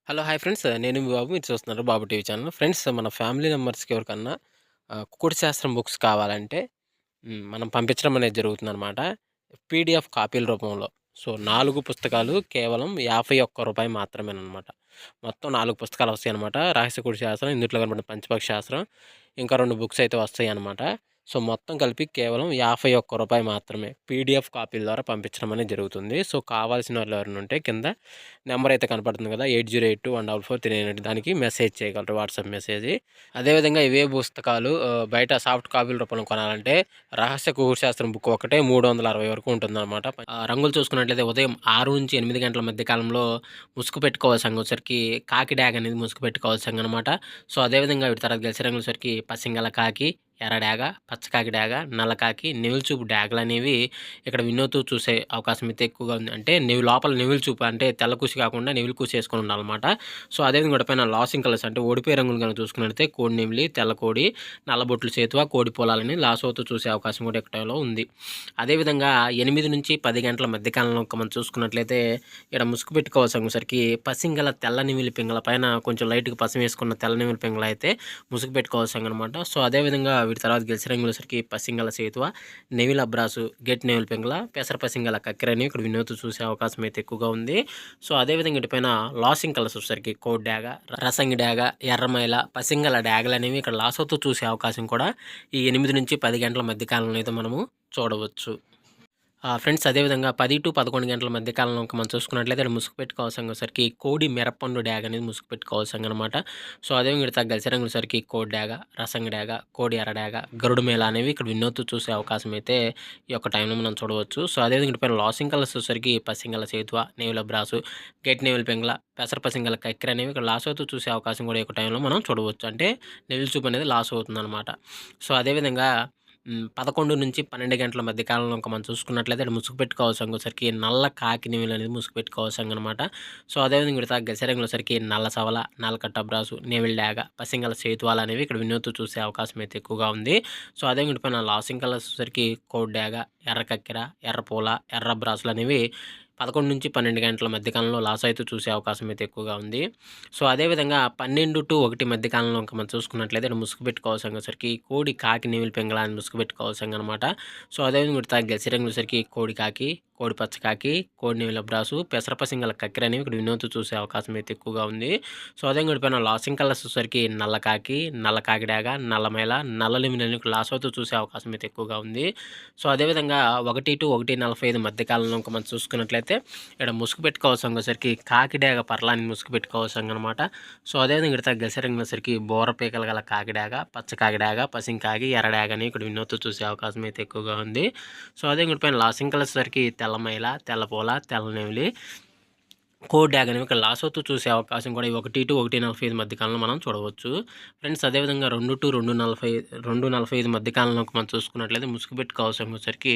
Hello! Hi friends. నేను మీ బాబు. మీరు చూస్తున్నారు బాబు టీవీ ఛానల్. ఫ్రెండ్స్ మన ఫ్యామిలీ మెంబర్స్‌కి ఎవరికన్నా కుకుడు శాస్త్రం బుక్స్ కావాలంటే మనం పంపించడం అనేది జరుగుతుందనమాట. పీడీఎఫ్ కాపీల రూపంలో. సో, 4 పుస్తకాలు కేవలం రూ. 51 మాత్రమేననమాట. మొత్తం 4 పుస్తకాలు వస్తాయనమాట. రహస్య కుడి శాస్త్రం, ఇందుట్లో కనపడిన పంచపక్షి శాస్త్రం, ఇంకా 2 బుక్స్ అయితే వస్తాయనమాట. సో, మొత్తం కలిపి కేవలం రూ. 51 మాత్రమే. పీడీఎఫ్ కాపీల ద్వారా పంపించడం అనేది జరుగుతుంది. సో, కావాల్సిన వాళ్ళు ఎవరైనా ఉంటే కింద నెంబర్ అయితే కనపడుతుంది కదా! 8082144398 దానికి మెసేజ్ చేయగలరు. WhatsApp message. అదేవిధంగా ఇవే పుస్తకాలు బయట సాఫ్ట్ కాపీల రూపంలో కొనాలంటే రహస్య కుకుడు శాస్త్రం బుక్ ఒకటే 360 వరకు ఉంటుందన్నమాట. రంగులు చూసుకున్నట్లయితే ఉదయం 6-8 గంటల మధ్య కాలంలో ముసుగు పెట్టుకోవాల్సి వచ్చేసరికి కాకి డ్యాగ్ అనేది ముసుగు పెట్టుకోవాల్సి అనమాట. సో, అదేవిధంగా వీటి తర్వాత గెలిచే రంగులు వచ్చేసరికి పసింగల కాకి, ఎర్ర డాగ, పచ్చకాకి డాగ, నల్ల కాకి, నెవులు చూపు డాగలనేవి ఇక్కడ వినోద్‌తో చూసే అవకాశం అయితే ఎక్కువగా ఉంది. అంటే లోపల నెవులు చూపు అంటే తెల్ల కూసి కాకుండా నెవులు కూసి ఏసుకొని ఉండాలన్నమాట. సో, అదేవిధంగా వాటిపైన లాసింగ్ కలర్స్ అంటే ఓడిపోయే రంగులు గనుక చూసుకున్నట్లయితే కోడి నెమిలి, తెల్ల కోడి, నల్ల బొట్లు సేతువ, కోడి పొలాలని లాసోతో చూసే అవకాశం కూడా ఎక్కువలో ఉంది. అదేవిధంగా 8-10 గంటల మధ్య కాలంలో మనం చూసుకున్నట్లయితే ఇక్కడ ముసుగు పెట్టుకోవాల్సరికి పసింగల తెల్ల నెమిలి పింగళ పైన కొంచెం లైట్‌గా పసం వేసుకున్న తెల్ల నెమిలి పింగళ అయితే ముసుగు పెట్టుకోవాల్సిందనమాట. సో, అదేవిధంగా వీటి తర్వాత గెలిచే రంగులసరికి పసింగల సేతువ, నెమిలి అబ్రాసు, గెట్ నెమిలి పింగళ, పెసర పసింగల కక్కెరని ఇక్కడ వినోద్‌తో చూసే అవకాశం అయితే ఎక్కువగా ఉంది. సో, అదేవిధంగా వీటిపైన లాసింగ్ కలర్స్ వచ్చేసరికి కోడి డాగ, రసంగి డాగ, ఎర్రమైల, పసింగల డాగలనేవి ఇక్కడ లాసోతో చూసే అవకాశం కూడా ఈ 8-10 గంటల మధ్య కాలంలో అయితే మనము చూడవచ్చు. ఫ్రెండ్స్ అదేవిధంగా 10-11 గంటల మధ్య కాలంలో మనం చూసుకున్నట్లయితే ఇక్కడ ముసుగు పెట్టుకోవాల్సరికి కోడి మిరప్పండు డ్యాగ్ అనేది ముసుగు పెట్టుకోవాల్సిందనమాట. సో, అదేవిధంగా ఇక్కడ గెలిచే రంగులసరికి కోడి డ్యాగ, రసంగి డ్యాగ, కోడి ఎర్ర డ్యాగ, గరుడు మేళ అనేవి ఇక్కడ వినోద్‌తో చూసే అవకాశం అయితే ఈ యొక్క టైంలో మనం చూడవచ్చు. సో, అదేవిధంగా ఇటు పైన లాసింగ్ కలర్స్ వచ్చేసరికి పసింగల సేతువ, నెవుల బ్రాసు, గెట్ నెమిలి పింగళ, పెసర పసింగల కక్కెర అనేవి ఇక్కడ లాస్ అవుతూ చూసే అవకాశం కూడా ఈ యొక్క టైంలో మనం చూడవచ్చు. అంటే నెవులు చూపు అనేది లాస్ అవుతుందనమాట. సో, అదేవిధంగా 11-12 గంటల మధ్య కాలంలో ఇంక మనం చూసుకున్నట్లయితే ఇక్కడ ముసుగు పెట్టుకోవాల్సరికి నల్ల కాకి నెమిలి అనేది ముసుగు పెట్టుకోవాల్సిందనమాట. సో, అదేవిధంగా ఇక్కడ గెలిచే రంగులసరికి నల్ల సవల, నల్ల కట్టబ్రాసు, నెమిలి డాగ, పసింగల సేతువాలు అనేవి ఇక్కడ వినోద్‌తో చూసే అవకాశం అయితే ఎక్కువగా ఉంది. సో, అదేవిధంగా ఇటు పైన లాసింగ్ కలర్స్ వచ్చేసరికి కోడి డాగ, ఎర్ర కక్కెర, ఎర్ర పూల, ఎర్ర బ్రాసులు అనేవి 11-12 గంటల మధ్య కాలంలో లాస్ అయితే చూసే అవకాశం అయితే ఎక్కువగా ఉంది. సో, అదేవిధంగా 12-1 మధ్య కాలంలో ఇంక మనం చూసుకున్నట్లయితే ఇక్కడ ముసుగు పెట్టుకోవాల్సరికి కోడి, కాకి, నెమిలి పింగళ అని ముసుగు పెట్టుకోవాల్సిందనమాట. సో, అదేవిధంగా వీటి గెలిచే రంగులసరికి కోడి కాకి, కోడి పచ్చకాకి, కోడి నెమిలి అబ్రాసు, పెసర పసింగల కక్కెర అనేవి ఇక్కడ వినోద్‌తో చూసే అవకాశం అయితే ఎక్కువగా ఉంది. సో, అదేవిధంగా వీటి పైన లాసింగ్ కలర్స్ వచ్చేసరికి నల్ల కాకి, నల్ల కాకి డాగ, నల్ల మైల, నల్ల నెమిలి అనేవి ఇక్కడ లాస్ అవుతూ చూసే అవకాశం అయితే ఎక్కువగా ఉంది. సో, అదేవిధంగా 1-1:45 మధ్య కాలంలో ఇంక మనం చూసుకున్నట్లయితే ఇక్కడ ముసుగు పెట్టుకోవాల్సరికి కాకి డాగ పర్లాని ముసుగు పెట్టుకోవాల్సిందనమాట. సో, అదేవిధంగా ఇక్కడ గెలిచే రంగులసరికి బోర పీకలు గల కాకి డాగ, పచ్చ కాకి డాగ, పసింగ్ కాకి, ఎర్ర డాగ అని ఇక్కడ వినోద్‌తో చూసే అవకాశం అయితే ఎక్కువగా ఉంది. సో, అదే వీటి పైన లాసింగ్ కలర్స్ వచ్చేసరికి తెల్ల మైల, తెల్ల పూల, తెల్ల నెమిలి, కోడి డాగ్ అనేవి ఇక్కడ లాస్ అవుతూ చూసే అవకాశం కూడా ఈ 1-1:45 మధ్య కాలంలో మనం చూడవచ్చు. ఫ్రెండ్స్ అదేవిధంగా 2-2:45 మధ్య కాలంలో మనం చూసుకున్నట్లయితే ముసుగు పెట్టుకోవాల్సరికి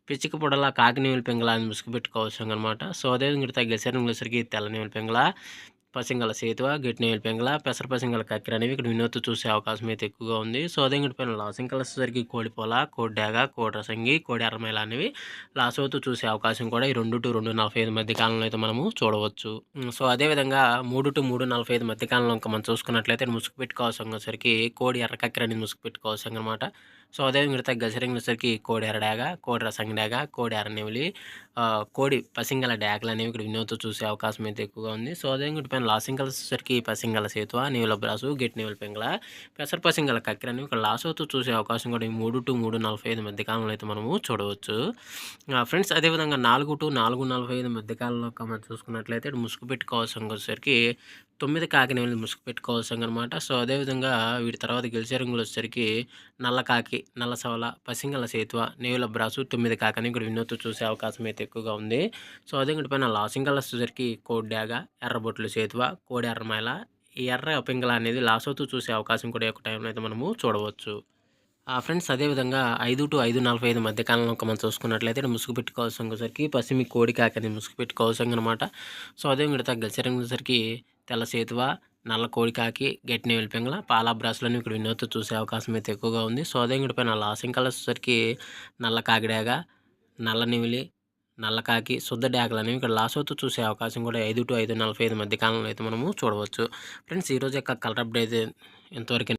పిచ్చిక పొడల కాకి నెమిలి పింగళ అని ముసుగు పెట్టుకోవాల్సిందనమాట. సో, అదేవిధంగా ఇక్కడ గెలిచే రంగులసరికి తెల్ల నెమిలి పింగళ, పసింగల సేతువ, గెట్ నెమిలి పింగళ, పెసర పసింగల కక్కెర అనేవి ఇక్కడ వినోద్‌తో చూసే అవకాశం అయితే ఎక్కువగా ఉంది. సో, అదే వీటి పైన లాసింగ్ కలర్స్ వచ్చేసరికి కోడి పోల, కోడి డాగ, కోడి రసంగి, కోడి ఎర్రమైల అనేవి లాస్ అవుతూ చూసే అవకాశం కూడా ఈ 2-2:45 మధ్య కాలంలో అయితే మనము చూడవచ్చు. సో, అదేవిధంగా 3-3:45 మధ్య కాలంలో ఇంక మనం చూసుకున్నట్లయితే ముసుగు పెట్టుకోవాల్సరికి కోడి ఎర్ర కక్కెర అనేది ముసుగు పెట్టుకోవాల్సిందనమాట. సో, అదేవిధంగా ఇక్కడ గజరింగులసరికి కోడి ఎర్ర డాగ, కోడి రసంగి డాగ, కోడి ఎర్ర నెమిలి, కోడి పసింగల డాగలు అనేవి ఇక్కడ వినోద్‌తో చూసే అవకాశం అయితే ఎక్కువగా ఉంది. సో, అదేవిధంగా వీటి పైన లాసింగ్ కలర్స్ వచ్చేసరికి పసింగల సేతువ, నెమిలి అబ్రాసు, గెట్ నెమిలి పింగళ, పెసర పసింగల కక్కెర అనేవి ఇక్కడ లాస్ అవుతూ చూసే అవకాశం కూడా ఈ 3-3:45 మధ్య కాలంలో అయితే మనము చూడవచ్చు. ఫ్రెండ్స్ అదేవిధంగా 4-4:45 మధ్య కాలంలో మనం చూసుకున్నట్లయితే ఇటు ముసుగు పెట్టుకోవాల్సరికి 9 కాకి నెమిలి ముసుగు పెట్టుకోవాల్సిందనమాట. సో, అదేవిధంగా వీటి తర్వాత గెలిచే రంగులు వచ్చేసరికి నల్ల కాకి, నల్ల సవల, పసింగల సేతువ, నెమిలి అబ్రాసు, 9 కాకి అని ఇక్కడ వినోద్‌తో చూసే అవకాశం అయితే ఎక్కువగా ఉంది. సో, అదే వీటి పైన లాసింగ్ కలర్స్ వచ్చేసరికి కోడి డాగ, ఎర్ర బొట్లు సేతువ, కోడి ఎర్రమైల, ఈ ఎర్ర పింగళ అనేది లాస్ అవుతూ చూసే అవకాశం కూడా ఈ యొక్క టైంలో అయితే మనము చూడవచ్చు. ఫ్రెండ్స్ అదేవిధంగా 5-5:45 మధ్య కాలంలో మనం చూసుకున్నట్లయితే ఇక్కడ ముసుగు పెట్టుకోవాల్సరికి పసిమి కోడి కాకి అనేది ముసుగు పెట్టుకోవాల్సిందనమాట. సో, అదే విడత గెలిచే రంగులసరికి తెల్ల సేతువ, నల్ల కోడి కాకి, గెట్ నెమిలి పింగళ, పాల బ్రాసులను ఇక్కడ వినోద్‌తో చూసే అవకాశం అయితే ఎక్కువగా ఉంది. సో, అదే వీటి పైన లాసింగ్ కలర్స్ వచ్చేసరికి నల్ల కాకి డాగ, నల్ల నెమిలి, నల్లకాకి, శుద్ధ డేగలు అనేవి ఇక్కడ లాసోతో చూసే అవకాశం కూడా 5 to 5:45 మధ్య కాలంలో అయితే మనము చూడవచ్చు. ఫ్రెండ్స్ ఈరోజు యొక్క కలర్ అప్డేట్ ఇంతవరకే.